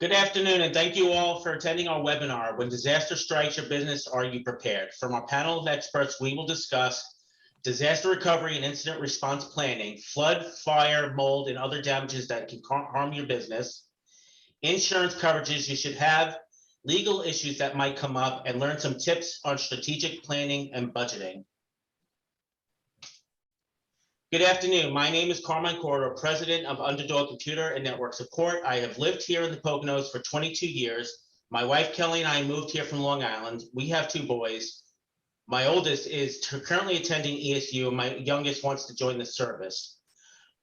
Good afternoon, and thank you all for attending our webinar, When Disaster Strikes Your Business, Are You Prepared? From our panel of experts, we will discuss disaster recovery and incident response planning, flood, fire, mold, and other damages that can harm your business, insurance coverages you should have, legal issues that might come up, and learn some tips on strategic planning and budgeting. Good afternoon. My name is Carmine Cordo, president of Underdog Computer and Network Support. I have lived here in the Poconos for 22 years. My wife, Kelly, and I moved here from Long Island. We have two boys. My oldest is currently attending ESU, and my youngest wants to join the service.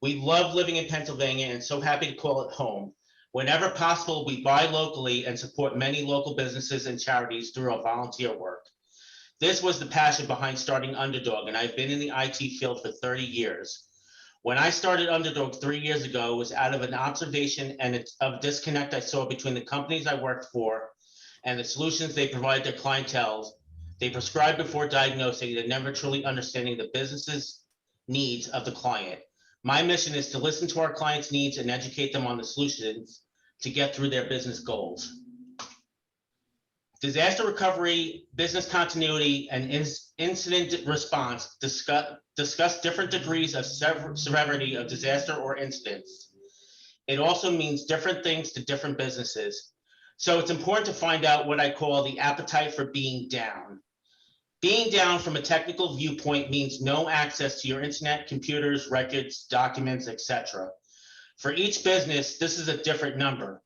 We love living in Pennsylvania and so happy to call it home. Whenever possible, we buy locally and support many local businesses and charities through our volunteer work. This was the passion behind starting Underdog, and I've been in the IT field for 30 years. When I started Underdog 3 years ago, it was out of an observation and of disconnect I saw between the companies I worked for and the solutions they provide their clientele. They prescribe before diagnosing and never truly understanding the business's needs of the client. My mission is to listen to our clients' needs and educate them on the solutions to get through their business goals. Disaster recovery, business continuity, and incident response discuss different degrees of severity of disaster or incidents. It also means different things to different businesses. So it's important to find out what I call the appetite for being down. Being down from a technical viewpoint means no access to your internet, computers, records, documents, etc. For each business, this is a different number.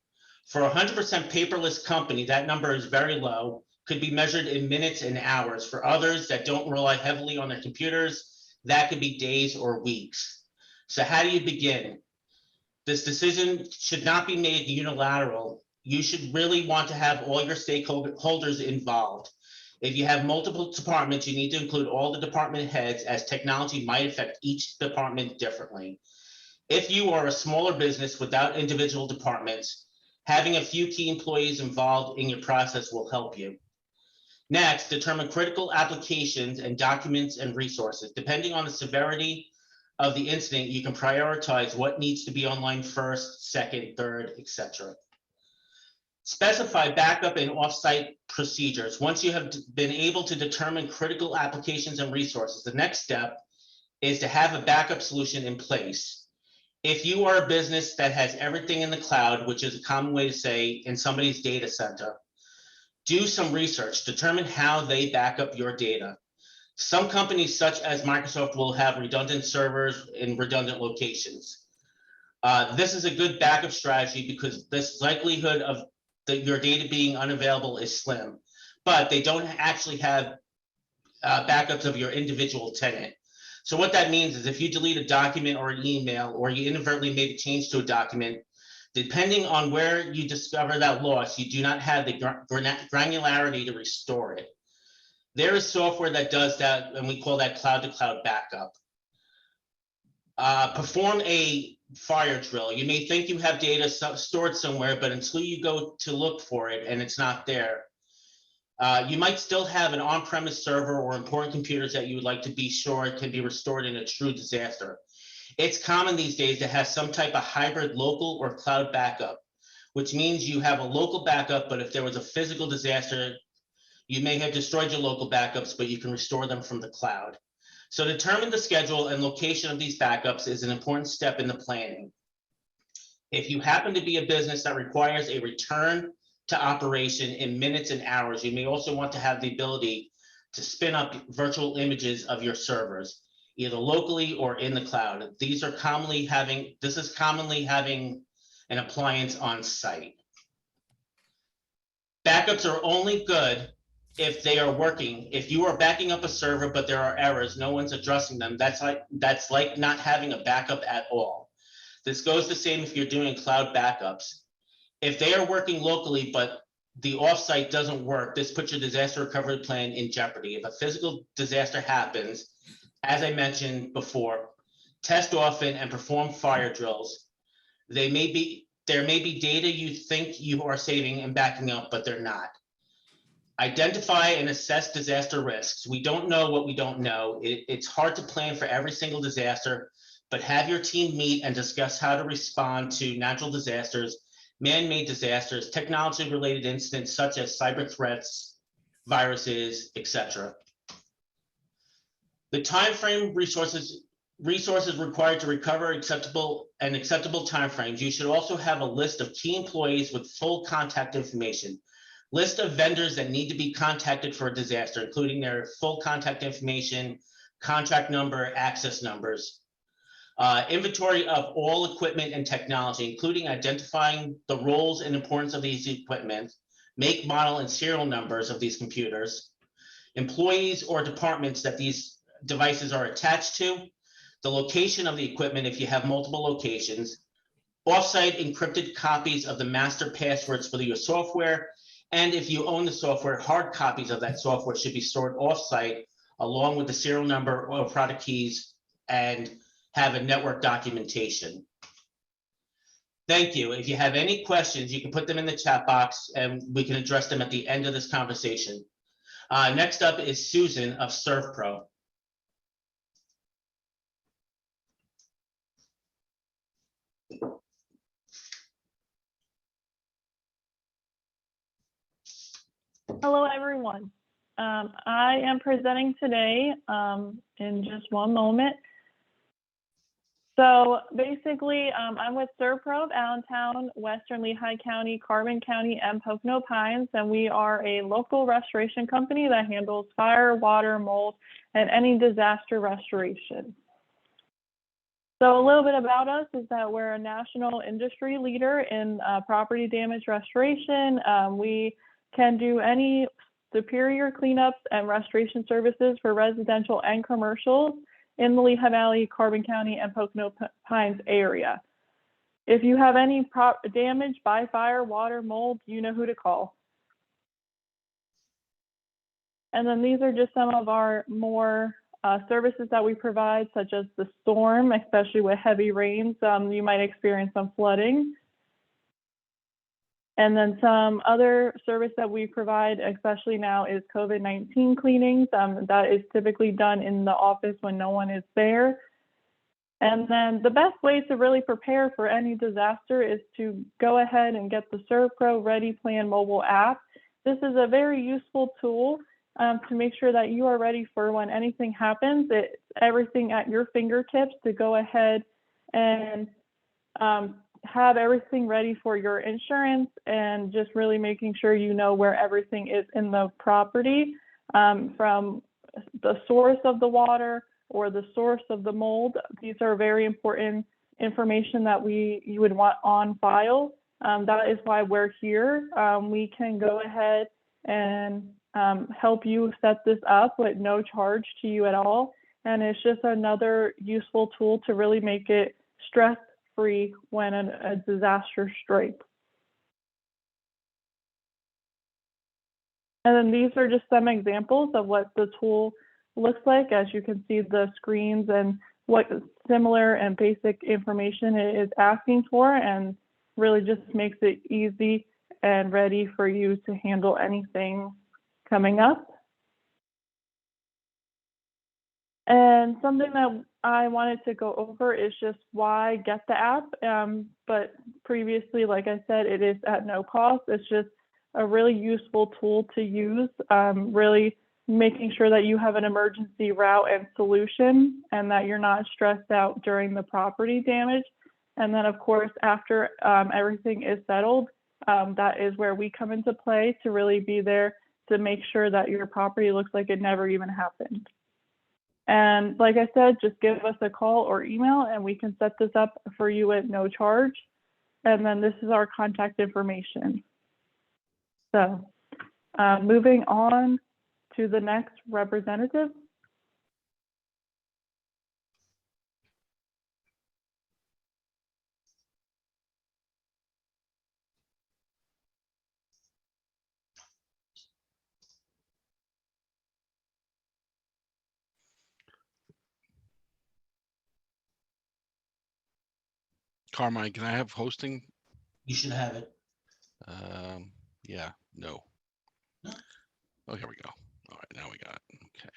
For a 100% paperless company, that number is very low, could be measured in minutes and hours. For others that don't rely heavily on their computers, that could be days or weeks. So how do you begin? This decision should not be made unilateral. You should really want to have all your stakeholders involved. If you have multiple departments, you need to include all the department heads, as technology might affect each department differently. If you are a smaller business without individual departments, having a few key employees involved in your process will help you. Next, determine critical applications and documents and resources. Depending on the severity of the incident, you can prioritize what needs to be online first, second, third, etc. Specify backup and offsite procedures. Once you have been able to determine critical applications and resources, the next step is to have a backup solution in place. If you are a business that has everything in the cloud, which is a common way to say in somebody's data center, do some research, determine how they back up your data. Some companies, such as Microsoft, will have redundant servers in redundant locations. This is a good backup strategy because this likelihood of your data being unavailable is slim, but they don't actually have backups of your individual tenant. So what that means is if you delete a document or an email, or you inadvertently made a change to a document, depending on where you discover that loss, you do not have the granularity to restore it. There is software that does that, and we call that cloud-to-cloud backup. Perform a fire drill. You may think you have data stored somewhere, but until you go to look for it and it's not there, you might still have an on-premise server or important computers that you would like to be sure can be restored in a true disaster. It's common these days to have some type of hybrid local or cloud backup, which means you have a local backup, but if there was a physical disaster, you may have destroyed your local backups, but you can restore them from the cloud. So determine the schedule and location of these backups is an important step in the planning. If you happen to be a business that requires a return to operation in minutes and hours, you may also want to have the ability to spin up virtual images of your servers, either locally or in the cloud. This is commonly having an appliance on site. Backups are only good if they are working. If you are backing up a server but there are errors, no one's addressing them, that's like not having a backup at all. This goes the same if you're doing cloud backups. If they are working locally, but the offsite doesn't work, this puts your disaster recovery plan in jeopardy. If a physical disaster happens, as I mentioned before, test often and perform fire drills. There may be data you think you are saving and backing up, but they're not. Identify and assess disaster risks. We don't know what we don't know. It's hard to plan for every single disaster, but have your team meet and discuss how to respond to natural disasters man-made disasters, technology-related incidents such as cyber threats, viruses, etc. The timeframe resources required to recover acceptable timeframes. You should also have a list of key employees with full contact information. List of vendors that need to be contacted for a disaster, including their full contact information, contract number, access numbers. Inventory of all equipment and technology, including identifying the roles and importance of these equipment, make, model, and serial numbers of these computers, employees or departments that these devices are attached to, the location of the equipment if you have multiple locations, offsite encrypted copies of the master passwords for your software, and if you own the software, hard copies of that software should be stored offsite along with the serial number or product keys, and have a network documentation. Thank you. If you have any questions, you can put them in the chat box and we can address them at the end of this conversation. Next up is Susan of ServPro. Hello, everyone. I am presenting today in just one moment. So basically, I'm with ServPro of Allentown, Western Lehigh County, Carbon County, and Pocono Pines, and we are a local restoration company that handles fire, water, mold, and any disaster restoration. So a little bit about us is that we're a national industry leader in property damage restoration. We can do any superior cleanups and restoration services for residential and commercial in the Lehigh Valley, Carbon County, and Pocono Pines area. If you have any damage by fire, water, mold, you know who to call. And then these are just some of our more services that we provide, such as the storm, especially with heavy rains. You might experience some flooding. And then some other service that we provide, especially now, is COVID-19 cleanings. That is typically done in the office when no one is there. And then the best way to really prepare for any disaster is to go ahead and get the ServPro Ready Plan mobile app. This is a very useful tool to make sure that you are ready for when anything happens. It's everything at your fingertips to go ahead and have everything ready for your insurance, and just really making sure you know where everything is in the property, from the source of the water or the source of the mold. These are very important information that you would want on file. That is why we're here. We can go ahead and help you set this up with no charge to you at all. And it's just another useful tool to really make it stress-free when a disaster strikes. And then these are just some examples of what the tool looks like. As you can see, the screens and what similar and basic information it is asking for, and really just makes it easy and ready for you to handle anything coming up. And something that I wanted to go over is just why get the app. But previously, like I said, it is at no cost. It's just a really useful tool to use, really making sure that you have an emergency route and solution, and that you're not stressed out during the property damage. And then, of course, after everything is settled, that is where we come into play to really be there to make sure that your property looks like it never even happened. And like I said, just give us a call or email and we can set this up for you at no charge. And then this is our contact information. So moving on to the next representative. Carmine, can I have hosting? You should have it. Yeah, no. No. Oh, here we go. All right, now we got it. Okay.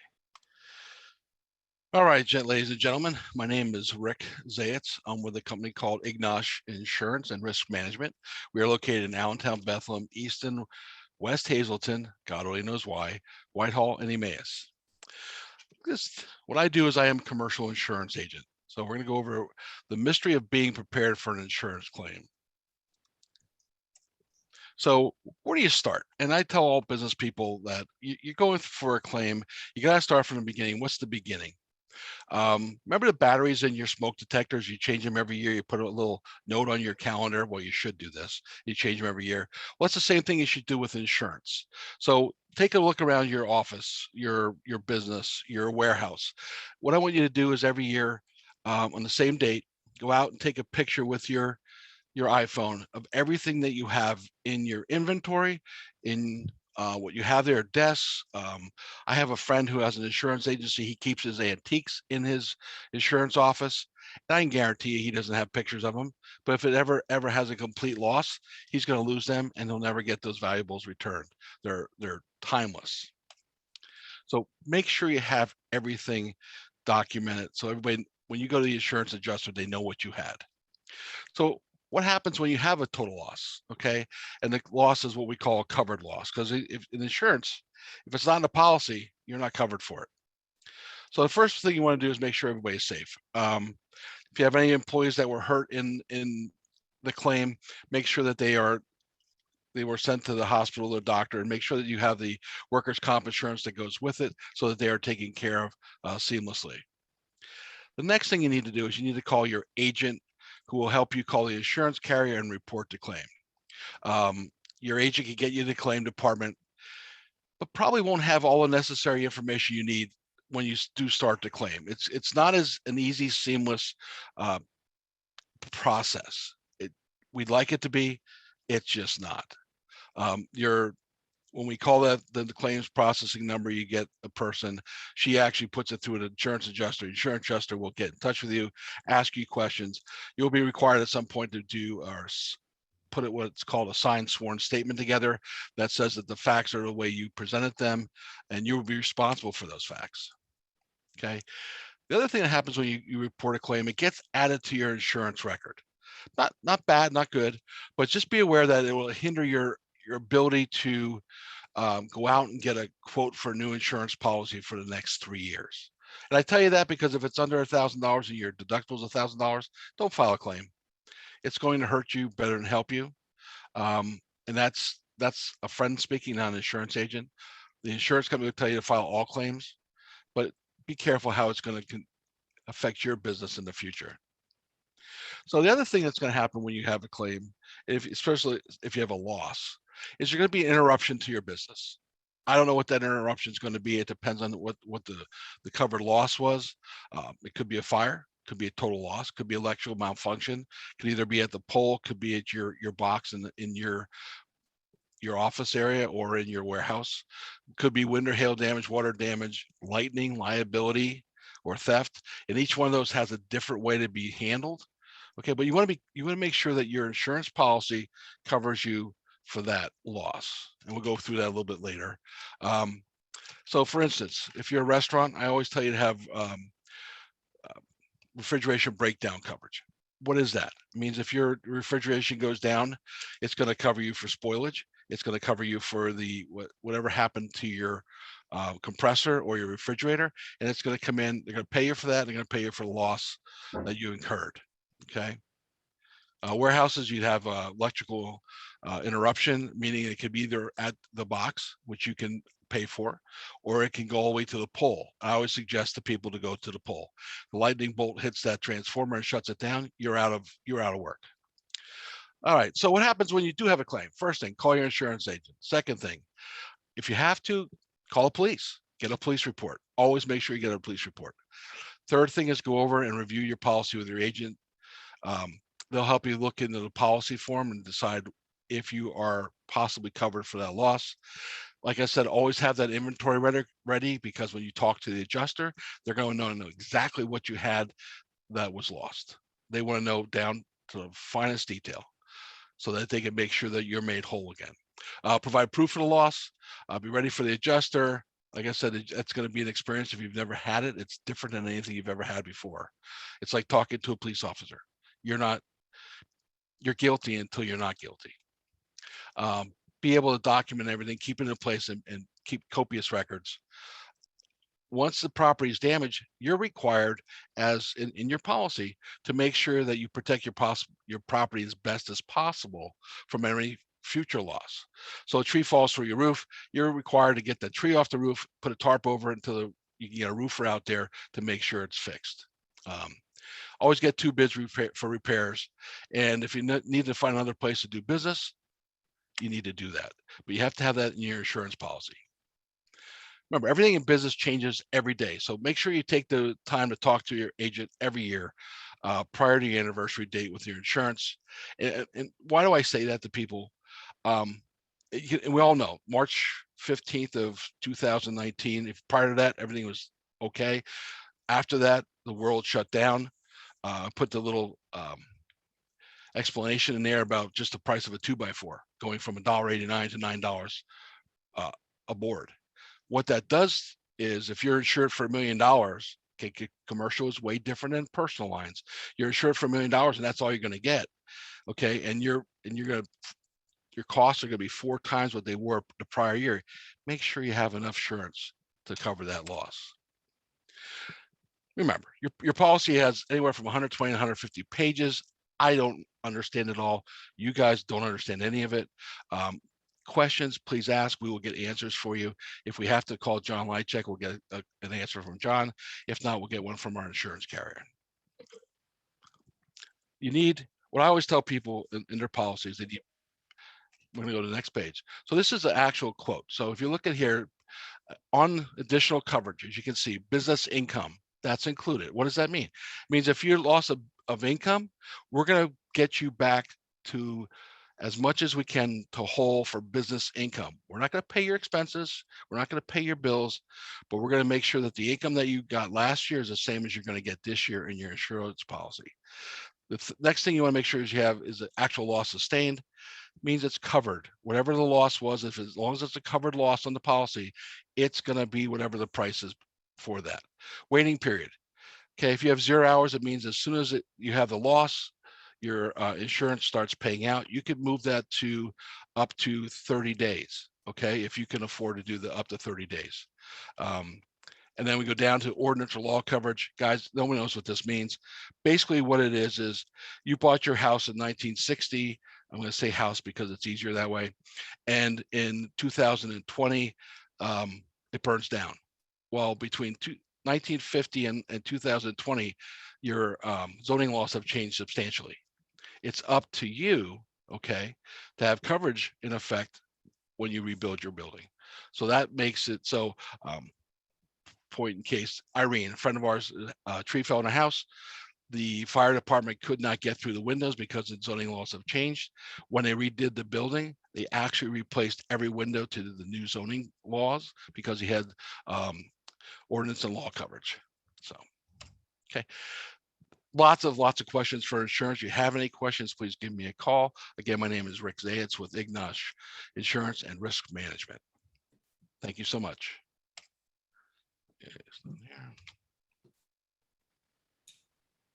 All right, ladies and gentlemen, my name is Rick Zayats. I'm with a company called Ignash Insurance and Risk Management. We are located in Allentown, Bethlehem, Easton, West Hazelton, God only knows why, Whitehall, and Emmaus. What I do is I am a commercial insurance agent. So we're going to go over the mystery of being prepared for an insurance claim. So where do you start? And I tell all business people that you're going for a claim, you got to start from the beginning. What's the beginning? Remember the batteries in your smoke detectors? You change them every year. You put a little note on your calendar. Well, you should do this. You change them every year. Well, it's the same thing you should do with insurance. So take a look around your office, your business, your warehouse. What I want you to do is every year on the same date, go out and take a picture with your iPhone of everything that you have in your inventory, in what you have there at desks. I have a friend who has an insurance agency. He keeps his antiques in his insurance office. And I can guarantee you he doesn't have pictures of them. But if it ever has a complete loss, he's going to lose them and he'll never get those valuables returned. They're timeless. So make sure you have everything documented. So everybody, when you go to the insurance adjuster, they know what you had. So what happens when you have a total loss? Okay. And the loss is what we call a covered loss, because if in insurance, if it's not in the policy, you're not covered for it. So the first thing you want to do is make sure everybody's safe. If you have any employees that were hurt in the claim, make sure that they were sent to the hospital or doctor, and make sure that you have the workers' comp insurance that goes with it so that they are taken care of seamlessly. The next thing you need to do is you need to call your agent, who will help you call the insurance carrier and report the claim. Your agent can get you to the claim department, but probably won't have all the necessary information you need when you do start the claim. It's not as an easy, seamless process. We'd like it to be, it's just not. When we call that the claims processing number, you get a person. She actually puts it through an insurance adjuster. Insurance adjuster will get in touch with you, ask you questions. You'll be required at some point to do or put it what's called a signed sworn statement together that says that the facts are the way you presented them, and you will be responsible for those facts. Okay. The other thing that happens when you report a claim, it gets added to your insurance record. Not bad, not good, but just be aware that it will hinder your ability to go out and get a quote for a new insurance policy for the next 3 years. And I tell you that because if it's under $1,000 and your deductible is $1,000, don't file a claim. It's going to hurt you better than help you. And that's a friend speaking, not an insurance agent. The insurance company will tell you to file all claims, but be careful how it's going to affect your business in the future. So the other thing that's going to happen when you have a claim, especially if you have a loss, is you're going to be an interruption to your business. I don't know what that interruption is going to be. It depends on what the covered loss was. It could be a fire, could be a total loss, could be electrical malfunction, could either be at the pole, could be at your box in your office area or in your warehouse. Could be wind or hail damage, water damage, lightning, liability, or theft. And each one of those has a different way to be handled. Okay, but you want to make sure that your insurance policy covers you for that loss, and we'll go through that a little bit later. So, for instance, if you're a restaurant, I always tell you to have refrigeration breakdown coverage. What is that? It means if your refrigeration goes down, it's going to cover you for spoilage. It's going to cover you for whatever happened to your compressor or your refrigerator, and it's going to come in. They're going to pay you for that. They're going to pay you for the loss that you incurred. Okay. Warehouses, you'd have electrical interruption, meaning it could be either at the box, which you can pay for, or it can go all the way to the pole. I always suggest to people to go to the pole. The lightning bolt hits that transformer and shuts it down. You're out of work. All right. So what happens when you do have a claim? First thing, call your insurance agent. Second thing, if you have to, call the police. Get a police report. Always make sure you get a police report. Third thing is go over and review your policy with your agent. They'll help you look into the policy form and decide if you are possibly covered for that loss. Like I said, always have that inventory ready because when you talk to the adjuster, they're going to know exactly what you had that was lost. They want to know down to the finest detail so that they can make sure that you're made whole again. Provide proof of the loss. Be ready for the adjuster. Like I said, it's going to be an experience. If you've never had it, it's different than anything you've ever had before. It's like talking to a police officer. You're guilty until you're not guilty. Be able to document everything, keep it in place, and keep copious records. Once the property is damaged, you're required, as in your policy, to make sure that you protect your property as best as possible from any future loss. So a tree falls through your roof, you're required to get the tree off the roof, put a tarp over it until you can get a roofer out there to make sure it's fixed. Always get 2 bids for repairs. And if you need to find another place to do business, you need to do that. But you have to have that in your insurance policy. Remember, everything in business changes every day. So make sure you take the time to talk to your agent every year prior to your anniversary date with your insurance. And why do I say that to people? And we all know March 15th of 2019, if prior to that, everything was okay. After that, the world shut down. Put the little explanation in there about just the price of a 2x4 going from $1.89 to $9 a board. What that does is, if you're insured for $1 million, okay, commercial is way different than personal lines. You're insured for $1 million, and that's all you're going to get. Okay, and your costs are going to be 4 times what they were the prior year. Make sure you have enough insurance to cover that loss. Remember, your policy has anywhere from 120 to 150 pages. I don't understand it all. You guys don't understand any of it. Questions, please ask. We will get answers for you. If we have to call John Lychek, we'll get an answer from John. If not, we'll get one from our insurance carrier. You need, what I always tell people in their policies, we're going to go to the next page. So this is the actual quote. So if you look at here, on additional coverage, as you can see, business income, that's included. What does that mean? It means if you're loss of income, we're going to get you back to as much as we can to whole for business income. We're not going to pay your expenses. We're not going to pay your bills, but we're going to make sure that the income that you got last year is the same as you're going to get this year in your insurance policy. The next thing you want to make sure is you have is the actual loss sustained. Means it's covered. Whatever the loss was, as long as it's a covered loss on the policy, it's going to be whatever the price is for that. Waiting period. Okay, if you have 0 hours, it means as soon as you have the loss, your insurance starts paying out. You could move that to up to 30 days. Okay, if you can afford to do the up to 30 days. And then we go down to ordinance or law coverage. Guys, no one knows what this means. Basically what it is you bought your house in 1960. I'm going to say house because it's easier that way. And in 2020, it burns down. Well, between 1950 and 2020, your zoning laws have changed substantially. It's up to you, okay, to have coverage in effect when you rebuild your building. So that makes it so, point in case, Irene, a friend of ours, a tree fell in a house. The fire department could not get through the windows because the zoning laws have changed. When they redid the building, they actually replaced every window to the new zoning laws because he had ordinance and law coverage. So, okay. Lots of questions for insurance. If you have any questions, please give me a call. Again, my name is Rick Zayats with Ignash Insurance and Risk Management. Thank you so much.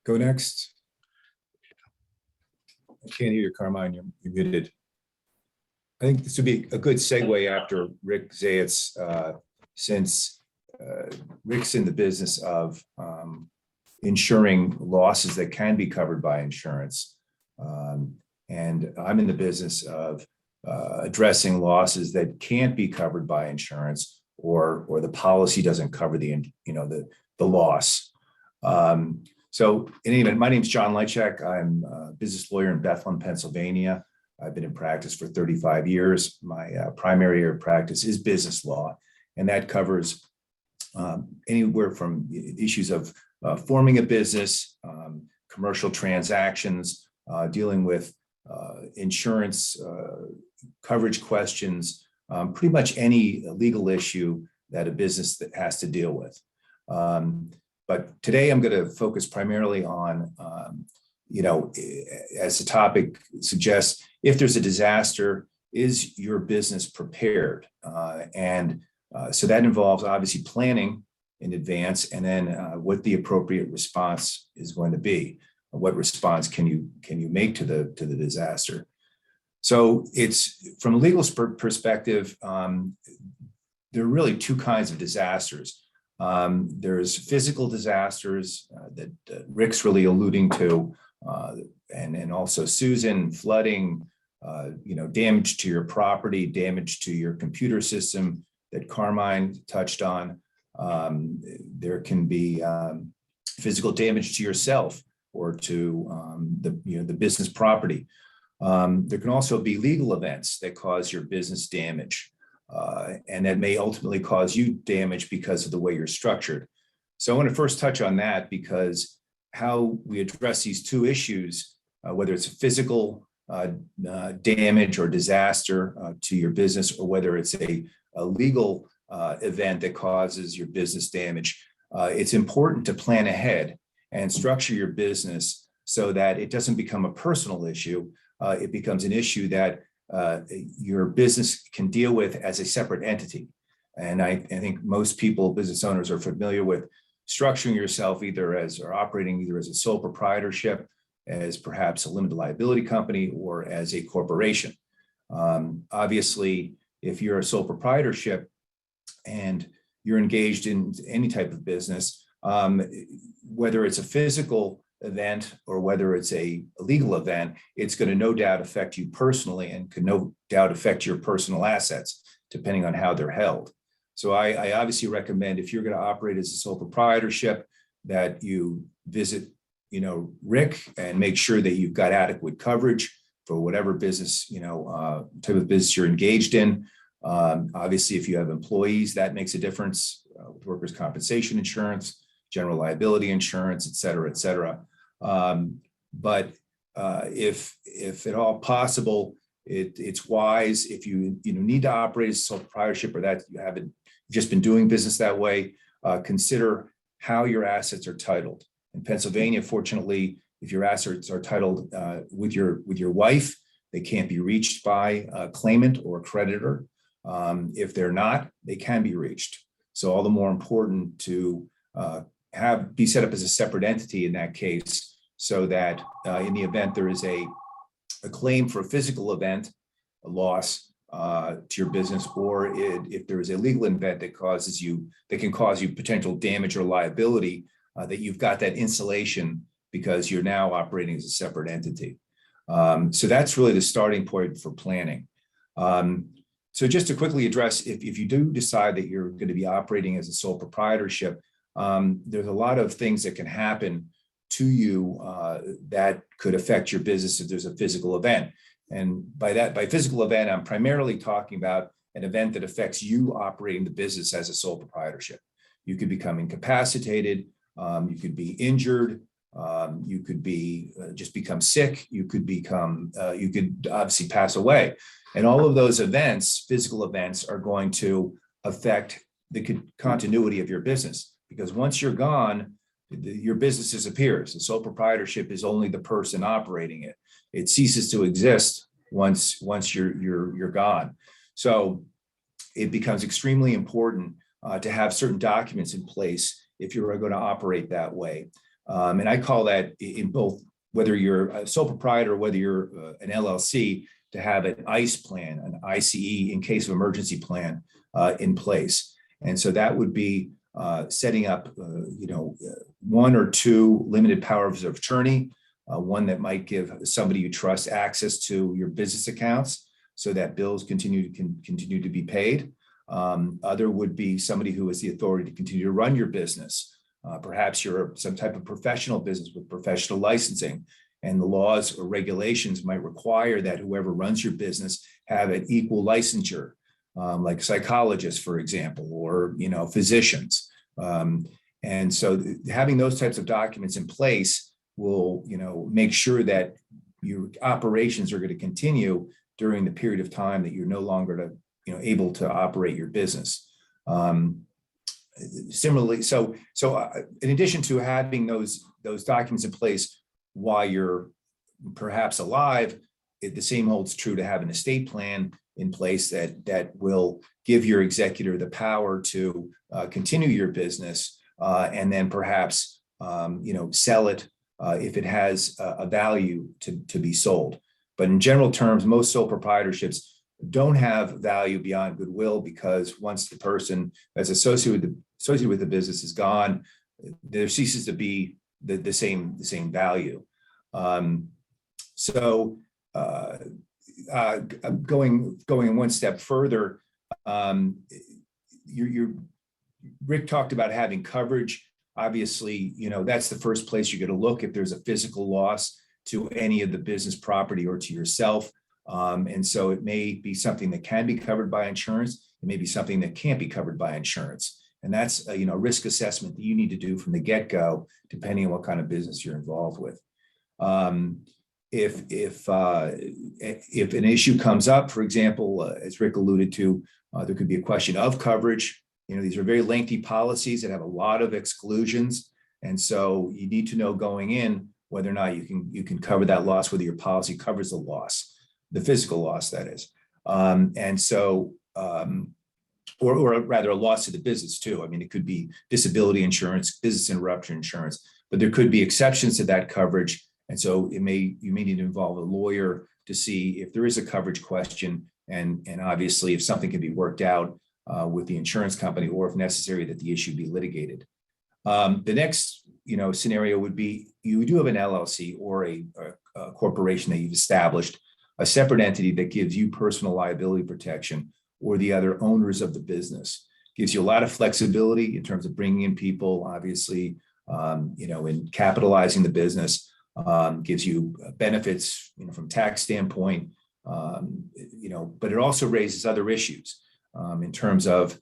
Go next. I can't hear you, Carmine. You're muted. I think this would be a good segue after Rick Zayats, since Rick's in the business of insuring losses that can be covered by insurance. And I'm in the business of addressing losses that can't be covered by insurance, or the policy doesn't cover the loss. So in any event, my name is John Lychek. I'm a business lawyer in Bethlehem, Pennsylvania. I've been in practice for 35 years. My primary area of practice is business law, and that covers anywhere from issues of forming a business, commercial transactions, dealing with insurance coverage questions, pretty much any legal issue that a business that has to deal with. But today I'm going to focus primarily on, as the topic suggests, if there's a disaster, is your business prepared? And So that involves obviously planning in advance, and then what the appropriate response is going to be. What response can you make to the disaster? So it's from a legal perspective, there are really two kinds of disasters. There's physical disasters that Rick's really alluding to, and also Susan, flooding, damage to your property, damage to your computer system that Carmine touched on. There can be physical damage to yourself or to the business property. There can also be legal events that cause your business damage, and that may ultimately cause you damage because of the way you're structured. So I want to first touch on that, because how we address these two issues, whether it's a physical damage or disaster to your business, or whether it's a legal event that causes your business damage, it's important to plan ahead and structure your business so that it doesn't become a personal issue. It becomes an issue that your business can deal with as a separate entity. And I think most people, business owners, are familiar with structuring yourself or operating either as a sole proprietorship, as perhaps a limited liability company, or as a corporation. Obviously, if you're a sole proprietorship and you're engaged in any type of business, whether it's a physical event or whether it's a legal event, it's going to no doubt affect you personally and could no doubt affect your personal assets, depending on how they're held. So I obviously recommend, if you're going to operate as a sole proprietorship, that you visit, Rick, and make sure that you've got adequate coverage for whatever business, type of business you're engaged in. Obviously, if you have employees, that makes a difference with workers' compensation insurance, general liability insurance, et cetera, et cetera. But if at all possible, it's wise, if you need to operate as a sole proprietorship, or that you haven't just been doing business that way, consider how your assets are titled. In Pennsylvania, fortunately, if your assets are titled with your wife, they can't be reached by a claimant or a creditor. If they're not, they can be reached. So all the more important to be set up as a separate entity in that case, so that in the event there is a claim for a physical event, a loss to your business, or if there is a legal event that can cause you potential damage or liability, that you've got that insulation because you're now operating as a separate entity. So that's really the starting point for planning. So just to quickly address, if you do decide that you're going to be operating as a sole proprietorship, there's a lot of things that can happen to you that could affect your business if there's a physical event. And by physical event, I'm primarily talking about an event that affects you operating the business as a sole proprietorship. You could become incapacitated, you could be injured, you could just become sick, you could obviously pass away. And all of those events, physical events, are going to affect the continuity of your business, because once you're gone, your business disappears. The sole proprietorship is only the person operating it. It ceases to exist once you're gone. So it becomes extremely important to have certain documents in place if you're going to operate that way. And I call that, in both, whether you're a sole proprietor or whether you're an LLC, to have an ICE plan, an ICE, in case of emergency plan, in place. And so that would be setting up, one or two limited powers of attorney, one that might give somebody you trust access to your business accounts so that bills continue to be paid. Other would be somebody who has the authority to continue to run your business. Perhaps you're some type of professional business with professional licensing, and the laws or regulations might require that whoever runs your business have an equal licensure, like psychologists, for example, or physicians. And so having those types of documents in place will make sure that your operations are going to continue during the period of time that you're no longer able to operate your business. Similarly, so in addition to having those documents in place while you're perhaps alive, the same holds true to have an estate plan in place that will give your executor the power to continue your business and then perhaps sell it if it has a value to be sold. But in general terms, most sole proprietorships don't have value beyond goodwill, because once the person that's associated with the business is gone, there ceases to be the same value. Going one step further, Rick talked about having coverage. Obviously, that's the first place you're going to look if there's a physical loss to any of the business property or to yourself. And so it may be something that can be covered by insurance. It may be something that can't be covered by insurance. And that's a risk assessment that you need to do from the get-go, depending on what kind of business you're involved with. If an issue comes up, for example, as Rick alluded to, there could be a question of coverage. These are very lengthy policies that have a lot of exclusions. And so you need to know going in whether or not you can cover that loss, whether your policy covers the loss, the physical loss, that is. Or rather a loss to the business too. I mean, it could be disability insurance, business interruption insurance, but there could be exceptions to that coverage. And so you may need to involve a lawyer to see if there is a coverage question, and obviously if something can be worked out with the insurance company, or if necessary that the issue be litigated. The next scenario would be you do have an LLC or a corporation that you've established, a separate entity that gives you personal liability protection, or the other owners of the business. Gives you a lot of flexibility in terms of bringing in people, obviously, in capitalizing the business. Gives you benefits, from tax standpoint, but it also raises other issues in terms of,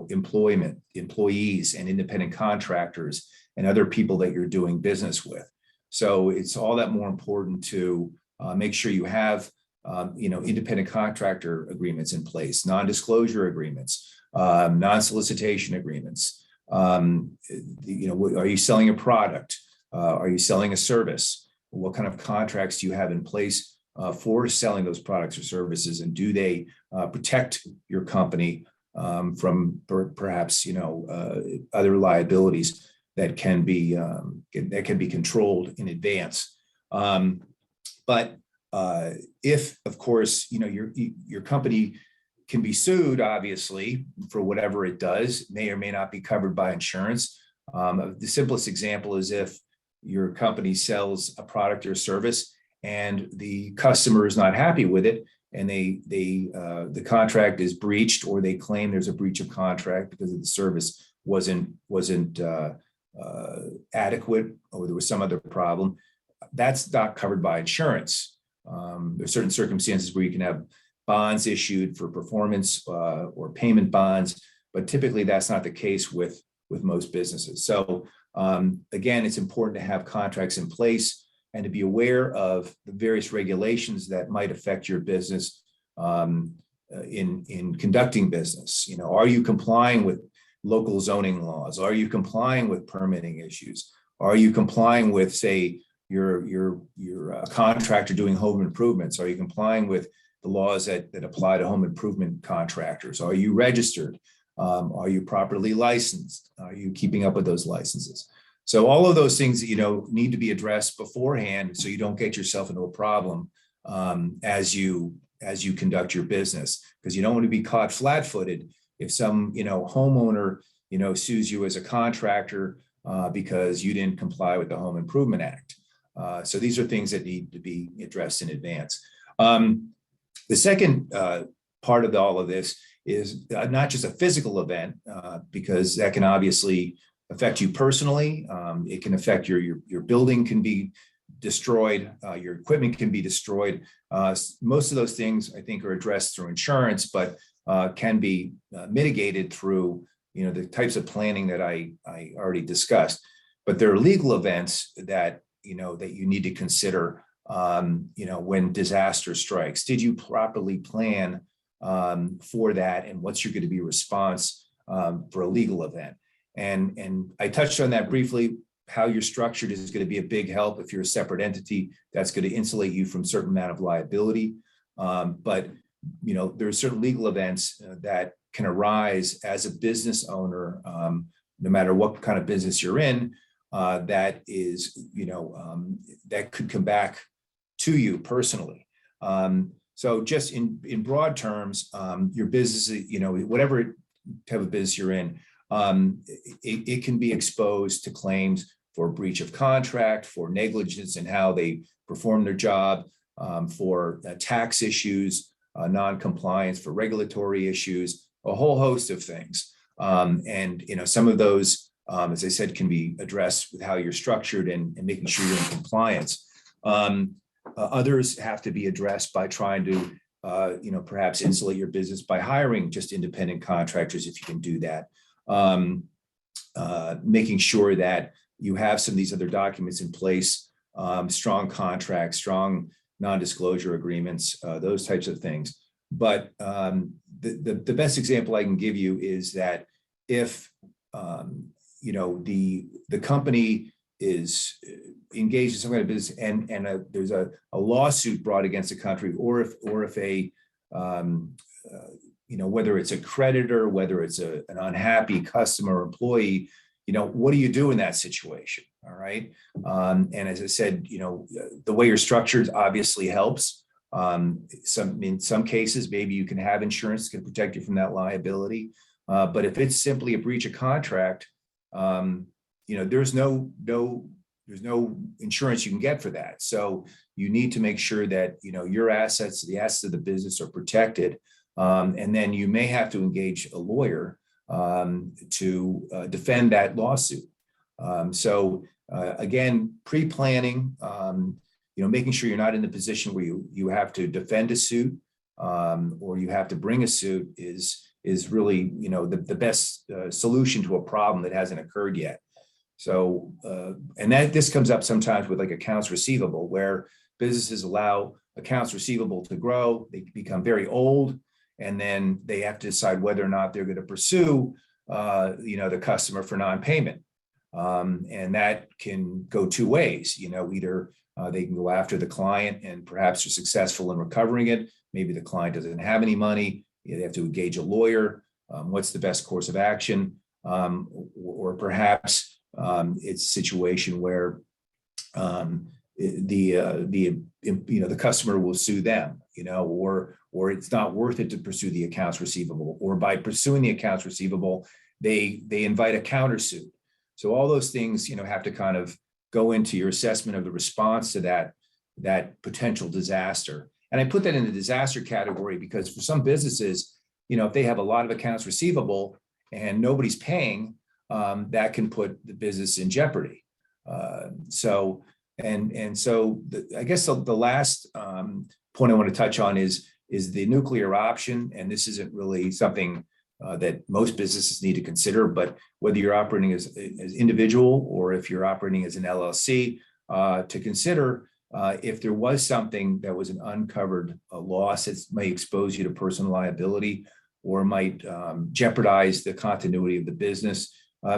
employment, employees and independent contractors and other people that you're doing business with. So it's all that more important to make sure you have, independent contractor agreements in place, non-disclosure agreements, non-solicitation agreements. Are you selling a product? Are you selling a service? What kind of contracts do you have in place for selling those products or services? And do they protect your company from perhaps other liabilities that can be controlled in advance? But if, of course, your company can be sued, obviously, for whatever it does, may or may not be covered by insurance. The simplest example is if your company sells a product or service and the customer is not happy with it, and the contract is breached, or they claim there's a breach of contract because the service wasn't adequate, or there was some other problem, that's not covered by insurance. There's certain circumstances where you can have bonds issued for performance or payment bonds, but typically that's not the case with most businesses. So again, it's important to have contracts in place and to be aware of the various regulations that might affect your business in conducting business. Are you complying with local zoning laws? Are you complying with permitting issues? Are you complying with, say, you're a contractor doing home improvements? Are you complying with the laws that apply to home improvement contractors? Are you registered? Are you properly licensed? Are you keeping up with those licenses? So all of those things, need to be addressed beforehand, so you don't get yourself into a problem as you conduct your business, because you don't want to be caught flat-footed if some homeowner sues you as a contractor because you didn't comply with the Home Improvement Act. So these are things that need to be addressed in advance. The second part of all of this is not just a physical event, because that can obviously affect you personally. It can affect your building can be destroyed, your equipment can be destroyed. Most of those things, I think, are addressed through insurance, but can be mitigated through the types of planning that I already discussed. But there are legal events that that you need to consider when disaster strikes. Did you properly plan for that, and what's going to be your response for a legal event? And I touched on that briefly how you're structured is going to be a big help. If you're a separate entity, that's going to insulate you from a certain amount of liability. But there are certain legal events that can arise as a business owner, no matter what kind of business you're in, that is, that could come back to you personally. So just in broad terms, your business, whatever type of business you're in, it can be exposed to claims for breach of contract, for negligence in how they perform their job, for tax issues, non-compliance, for regulatory issues, a whole host of things. And some of those, as I said, can be addressed with how you're structured and making sure you're in compliance. Others have to be addressed by trying to, perhaps insulate your business by hiring just independent contractors if you can do that. Making sure that you have some of these other documents in place, strong contracts, strong non-disclosure agreements, those types of things. But the best example I can give you is that if the company is engaged in some kind of business and there's a lawsuit brought against the country, or if a whether it's a creditor, whether it's an unhappy customer or employee, what do you do in that situation? All right. And as I said, the way you're structured obviously helps. In some cases, maybe you can have insurance that can protect you from that liability. But if it's simply a breach of contract, there's no insurance you can get for that. So you need to make sure that, your assets, the assets of the business are protected. And then you may have to engage a lawyer to defend that lawsuit. So again, pre-planning, making sure you're not in the position where you have to defend a suit or you have to bring a suit is really, the best solution to a problem that hasn't occurred yet. So, and this comes up sometimes with like accounts receivable, where businesses allow accounts receivable to grow, they become very old, and then they have to decide whether or not they're going to pursue, the customer for non-payment. And that can go two ways. Either they can go after the client and perhaps are successful in recovering it. Maybe the client doesn't have any money. They have to engage a lawyer. What's the best course of action? Or perhaps it's a situation where the customer will sue them, or it's not worth it to pursue the accounts receivable, or by pursuing the accounts receivable, they invite a countersuit. So all those things, have to kind of go into your assessment of the response to that potential disaster. And I put that in the disaster category because for some businesses, if they have a lot of accounts receivable and nobody's paying, that can put the business in jeopardy. I guess the last point I want to touch on is the nuclear option. And this isn't really something that most businesses need to consider, but whether you're operating as individual or if you're operating as an LLC, to consider if there was something that was an uncovered loss, it may expose you to personal liability or might jeopardize the continuity of the business,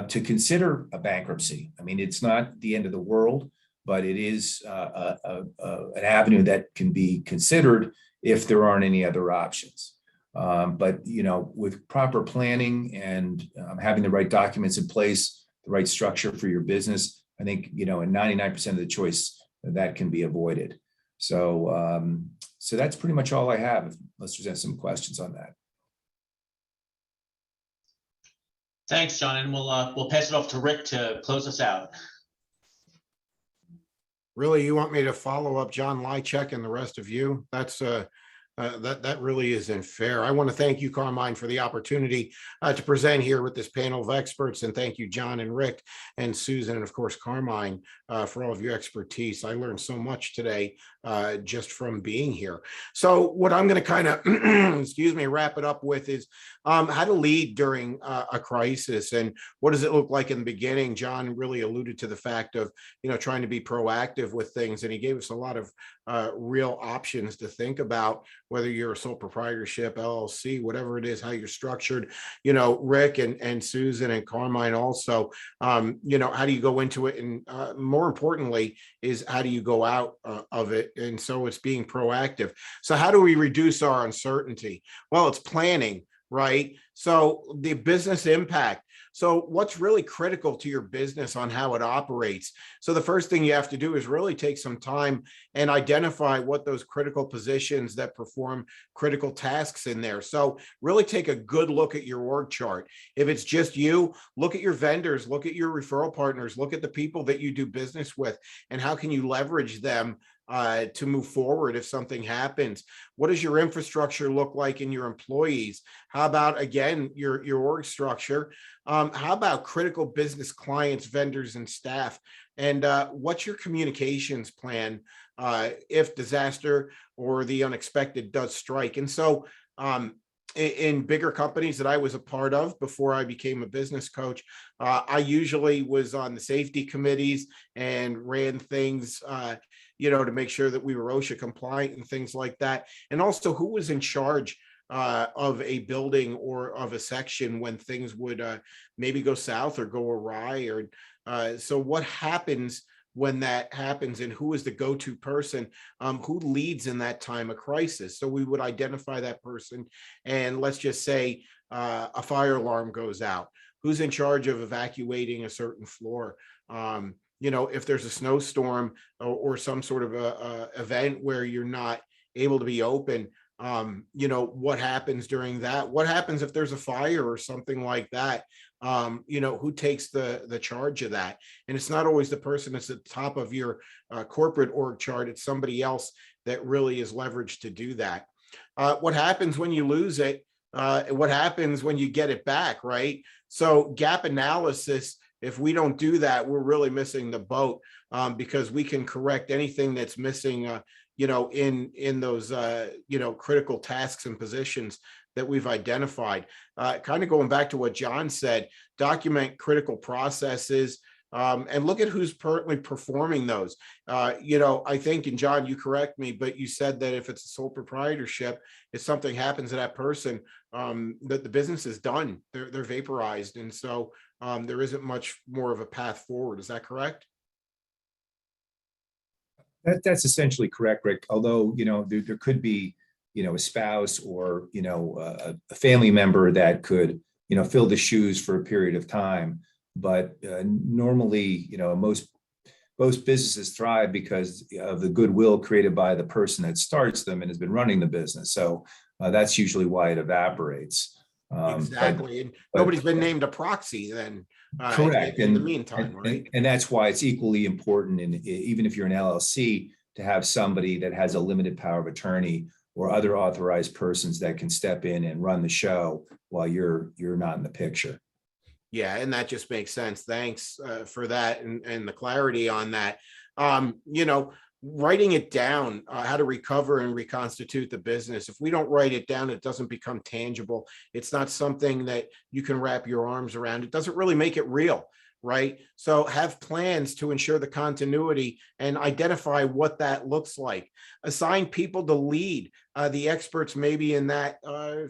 to consider a bankruptcy. I mean, it's not the end of the world, but it is an avenue that can be considered if there aren't any other options. But with proper planning and having the right documents in place, the right structure for your business, I think in 99% of the choice that can be avoided. So that's pretty much all I have. Unless there's some questions on that. Thanks, John, and we'll pass it off to Rick to close us out. Really, you want me to follow up John Lychek and the rest of you? That's that really isn't fair. I want to thank you, Carmine, for the opportunity to present here with this panel of experts, and thank you, John and Rick and Susan, and of course, Carmine, for all of your expertise. I learned so much today just from being here. So what I'm going to kind of, wrap it up with is how to lead during a crisis, and what does it look like in the beginning? John really alluded to the fact of, trying to be proactive with things, and he gave us a lot of real options to think about whether you're a sole proprietorship, LLC, whatever it is, how you're structured, Rick and Susan and Carmine also, how do you go into it? And more importantly is how do you go out of it? And so it's being proactive. So how do we reduce our uncertainty? Well, it's planning, right? So the business impact. So what's really critical to your business on how it operates? So the first thing you have to do is really take some time and identify what those critical positions that perform critical tasks in there. So really take a good look at your org chart. If it's just you, look at your vendors, look at your referral partners, look at the people that you do business with, and how can you leverage them to move forward if something happens. What does your infrastructure look like in your employees? How about, again, your org structure? How about critical business clients, vendors, and staff? And what's your communications plan if disaster or the unexpected does strike? And so in bigger companies that I was a part of before I became a business coach, I usually was on the safety committees and ran things to make sure that we were OSHA compliant and things like that. And also who was in charge of a building or of a section when things would maybe go south or go awry. Or so what happens when that happens, and who is the go-to person who leads in that time of crisis? So we would identify that person, and let's just say a fire alarm goes out. Who's in charge of evacuating a certain floor? If there's a snowstorm or some sort of a event where you're not able to be open, what happens during that? What happens if there's a fire or something like that? Who takes the charge of that? And it's not always the person that's at the top of your corporate org chart. It's somebody else that really is leveraged to do that. What happens when you lose it? What happens when you get it back, right? So gap analysis, if we don't do that, we're really missing the boat, because we can correct anything that's missing, in those, critical tasks and positions that we've identified. Kind of going back to what John said, document critical processes, and look at who's currently performing those. I think, and John, you correct me, but you said that if it's a sole proprietorship, if something happens to that person, that the business is done, they're vaporized. And so there isn't much more of a path forward. Is that correct? That's essentially correct, Rick. Although, there could be, a spouse or, a family member that could, fill the shoes for a period of time. But normally, most businesses thrive because of the goodwill created by the person that starts them and has been running the business. So that's usually why it evaporates. Exactly. And nobody's been named a proxy then. Correct. In the meantime, right? And that's why it's equally important, and even if you're an LLC, to have somebody that has a limited power of attorney or other authorized persons that can step in and run the show while you're not in the picture. Yeah, and that just makes sense. Thanks for that and the clarity on that. Writing it down, how to recover and reconstitute the business. If we don't write it down, it doesn't become tangible. It's not something that you can wrap your arms around. It doesn't really make it real, right? So have plans to ensure the continuity and identify what that looks like. Assign people to lead, the experts maybe in that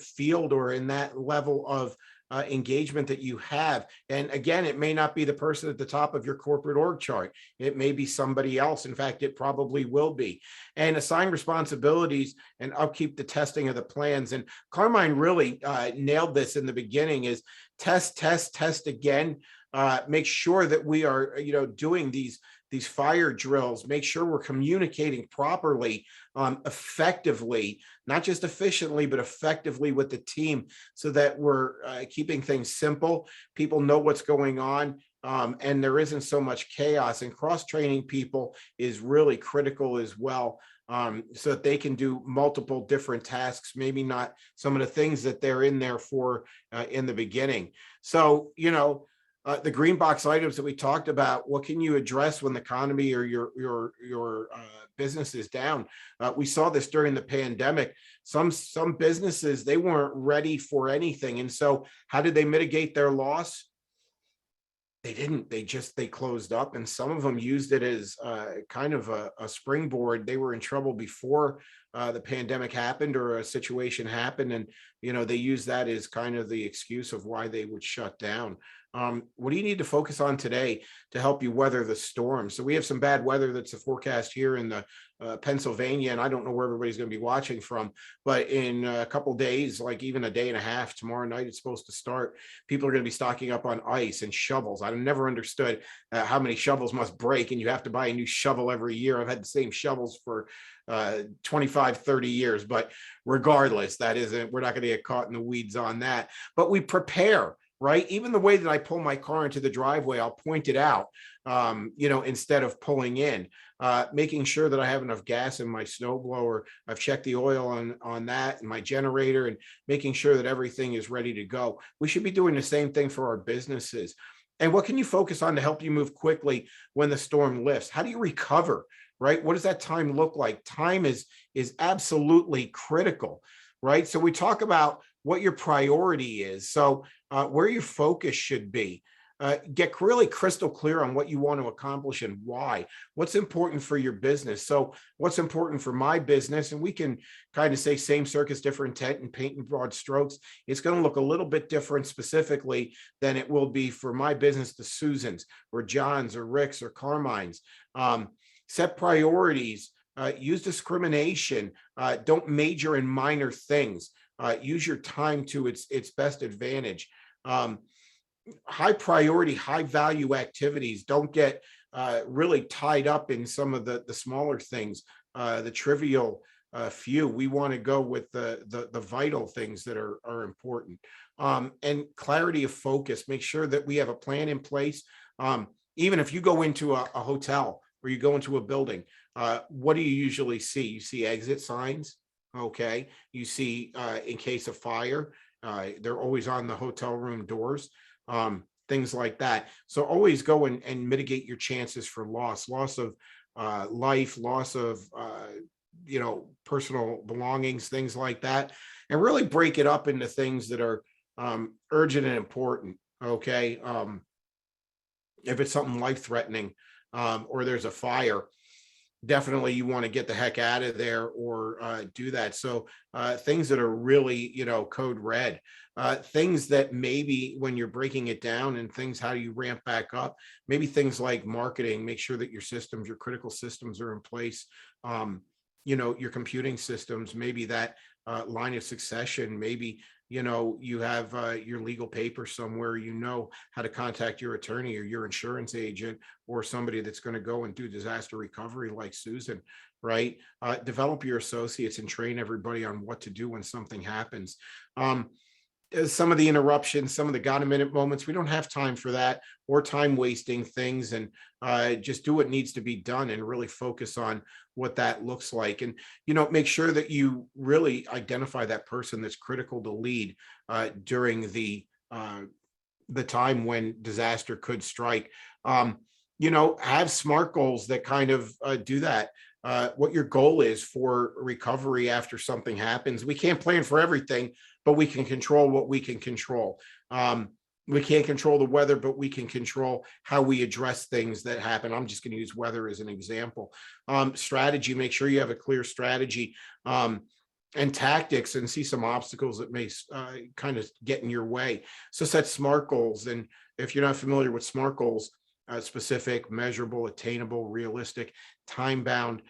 field or in that level of engagement that you have. And again, it may not be the person at the top of your corporate org chart. It may be somebody else. In fact, it probably will be. And assign responsibilities and upkeep the testing of the plans. And Carmine really nailed this in the beginning: is test again. Make sure that we are, doing these fire drills. Make sure we're communicating properly, effectively, not just efficiently, but effectively with the team, so that we're keeping things simple. People know what's going on, and there isn't so much chaos. And cross-training people is really critical as well, so that they can do multiple different tasks, maybe not some of the things that they're in there for in the beginning. So, the green box items that we talked about, what can you address when the economy or your business is down? We saw this during the pandemic. Some businesses, they weren't ready for anything. And so how did they mitigate their loss? They didn't. They closed up, and some of them used it as kind of a springboard. They were in trouble before the pandemic happened or a situation happened, and they used that as kind of the excuse of why they would shut down. What do you need to focus on today to help you weather the storm? So we have some bad weather that's a forecast here in the Pennsylvania, and I don't know where everybody's going to be watching from, but in a couple days, like even a day and a half, tomorrow night it's supposed to start. People are going to be stocking up on ice and shovels. I've never understood how many shovels must break, and you have to buy a new shovel every year. I've had the same shovels for 25, 30 years, but regardless, we're not going to get caught in the weeds on that. But we prepare, right? Even the way that I pull my car into the driveway, I'll point it out, instead of pulling in, making sure that I have enough gas in my snow blower. I've checked the oil on that and my generator, and making sure that everything is ready to go. We should be doing the same thing for our businesses. And what can you focus on to help you move quickly when the storm lifts? How do you recover, right? What does that time look like? Time is absolutely critical, right? So we talk about what your priority is. So where your focus should be. Get really crystal clear on what you want to accomplish and why. What's important for your business? So what's important for my business? And we can kind of say same circus, different intent, and paint in broad strokes. It's going to look a little bit different specifically than it will be for my business, the Susans or John's or Rick's or Carmine's. Set priorities. Use discrimination. Don't major in minor things. Use your time to its best advantage. High priority, high value activities. Don't get really tied up in some of the smaller things, the trivial few. We want to go with the vital things that are important. And clarity of focus. Make sure that we have a plan in place. Even if you go into a hotel or you go into a building, what do you usually see? You see exit signs. Okay. You see, in case of fire, they're always on the hotel room doors, things like that. So always go and mitigate your chances for loss of life, loss of, personal belongings, things like that, and really break it up into things that are urgent and important. Okay. If it's something life threatening, or there's a fire, definitely you want to get the heck out of there or do that. So things that are really, code red, things that maybe when you're breaking it down and things, how do you ramp back up? Maybe things like marketing, make sure that your systems, your critical systems are in place. Your computing systems, maybe that line of succession, maybe you have your legal paper somewhere, how to contact your attorney or your insurance agent or somebody that's going to go and do disaster recovery like Susan, right? Develop your associates and train everybody on what to do when something happens. Some of the interruptions, some of the got a minute moments, we don't have time for that or time wasting things, and just do what needs to be done and really focus on what that looks like. And, make sure that you really identify that person that's critical to lead during the time when disaster could strike. Have SMART goals that kind of do that. What your goal is for recovery after something happens. We can't plan for everything, but we can control what we can control. We can't control the weather, but we can control how we address things that happen. I'm just going to use weather as an example. Strategy, make sure you have a clear strategy, and tactics, and see some obstacles that may kind of get in your way. So set SMART goals. And if you're not familiar with SMART goals, specific, measurable, attainable, realistic, time-bound,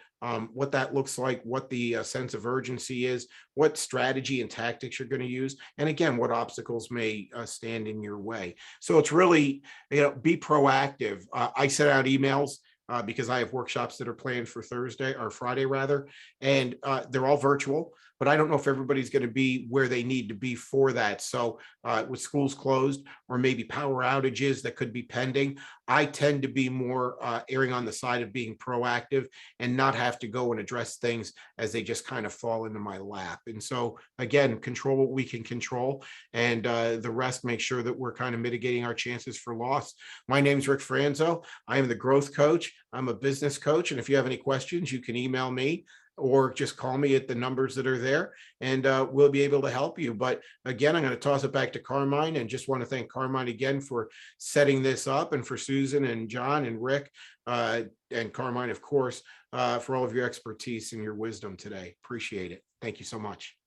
what that looks like, what the sense of urgency is, what strategy and tactics you're going to use, and again, what obstacles may stand in your way. So it's really, be proactive. I send out emails because I have workshops that are planned for Thursday or Friday rather, and they're all virtual, but I don't know if everybody's going to be where they need to be for that. So with schools closed or maybe power outages that could be pending, I tend to be more erring on the side of being proactive and not have to go and address things as they just kind of fall into my lap. And so again, control what we can control, and the rest, make sure that we're kind of mitigating our chances for loss. My name is Rick Franzo. I am the growth coach. I'm a business coach, and if you have any questions, you can email me or just call me at the numbers that are there, and we'll be able to help you. But again, I'm going to toss it back to Carmine, and just want to thank Carmine again for setting this up, and for Susan and John and Rick, and Carmine, of course, for all of your expertise and your wisdom today. Appreciate it. Thank you so much.